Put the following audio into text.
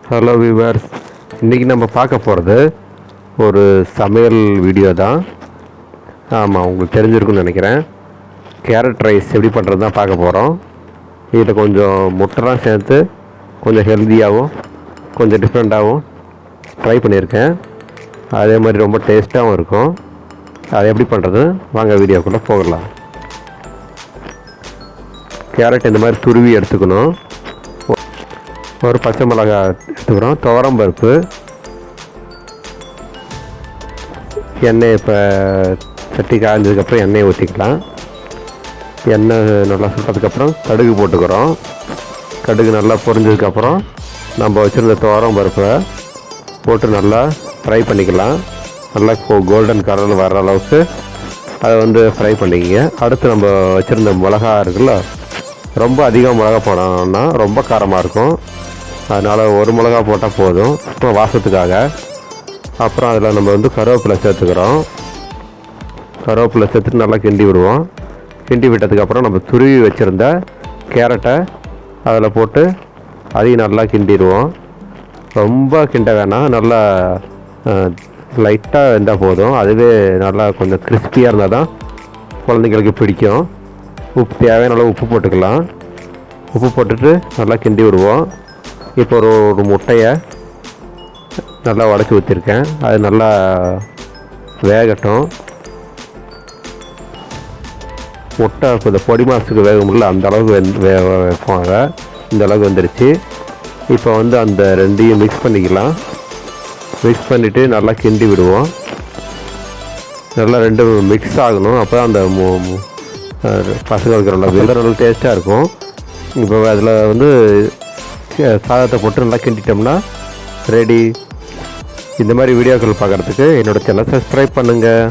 Hello viewers, இன்றைக்கி நம்ம பார்க்க போகிறது ஒரு சமையல் வீடியோ தான். ஆமாம், உங்களுக்கு தெரிஞ்சிருக்குன்னு நினைக்கிறேன். கேரட் ரைஸ் எப்படி பண்ணுறது தான் பார்க்க போகிறோம். இதில் கொஞ்சம் முட்டைலாம் சேர்த்து கொஞ்சம் ஹெல்த்தியாகவும் கொஞ்சம் டிஃப்ரெண்ட்டாகவும் ட்ரை பண்ணியிருக்கேன். அதே மாதிரி ரொம்ப டேஸ்ட்டாகவும் இருக்கும். அதை எப்படி பண்ணுறது வாங்க வீடியோக்குள்ளே போகலாம். கேரட் இந்த மாதிரி துருவி எடுத்துக்கணும். ஒரு பச்சை மிளகாய் எடுத்துக்கிறோம், துவரம்பருப்பு, எண்ணெய். இப்போ சட்டி காய்ஞ்சதுக்கப்புறம் எண்ணெயை ஊற்றிக்கலாம். எண்ணெய் நல்லா சுட்டதுக்கப்புறம் கடுகு போட்டுக்கிறோம். கடுகு நல்லா பொரிஞ்சதுக்கப்புறம் நம்ம வச்சுருந்த துவரம்பருப்பை போட்டு நல்லா ஃப்ரை பண்ணிக்கலாம். நல்லா கோல்டன் கலரில் வர்ற அளவுக்கு அதை ஃப்ரை பண்ணிக்கங்க. அடுத்து நம்ம வச்சுருந்த மிளகா இருக்குல்ல, ரொம்ப அதிகம் மிளகா போடணும்னா ரொம்ப காரமாக இருக்கும். அதனால் ஒரு மிளகா போட்டால் போதும் இப்போ வாசத்துக்காக. அப்புறம் அதில் நம்ம கருவேப்பிலை சேர்த்துக்கிறோம். கருவேப்பிலை சேர்த்துட்டு நல்லா கிண்டி விடுவோம். கிண்டி விட்டதுக்கப்புறம் நம்ம துருவி வச்சுருந்த கேரட்டை அதில் போட்டு அதையும் நல்லா கிண்டிடுவோம். ரொம்ப கிண்ட வேணாம், நல்லா லைட்டாக இருந்தால் போதும். அதுவே நல்லா கொஞ்சம் கிறிஸ்பியாக இருந்தால் தான் குழந்தைங்களுக்கு பிடிக்கும். தேவையான அளவு உப்பு போட்டுக்கலாம். உப்பு போட்டுட்டு நல்லா கிண்டி விடுவோம். இப்போ ஒரு முட்டையை நல்லா உடச்சி ஊற்றிருக்கேன். அது நல்லா வேகட்டும். முட்டை இந்த பொடி மாதத்துக்கு வேக முடியல, அந்த அளவுக்கு வைப்பாங்க. இந்த அளவுக்கு வந்துடுச்சு. இப்போ அந்த ரெண்டையும் மிக்ஸ் பண்ணிக்கலாம். மிக்ஸ் பண்ணிவிட்டு நல்லா கிண்டி விடுவோம். நல்லா ரெண்டும் மிக்ஸ் ஆகணும். அப்போ அந்த பசங்களுக்கு நல்லா டேஸ்ட்டாக இருக்கும். இப்போ அதில் சாதத்தை போட்டு நல்லா கிண்டிட்டோம்னா ரெடி. இந்த மாதிரி வீடியோக்கள் பார்க்குறதுக்கு என்னோடய சேனலை சப்ஸ்கிரைப் பண்ணுங்கள்.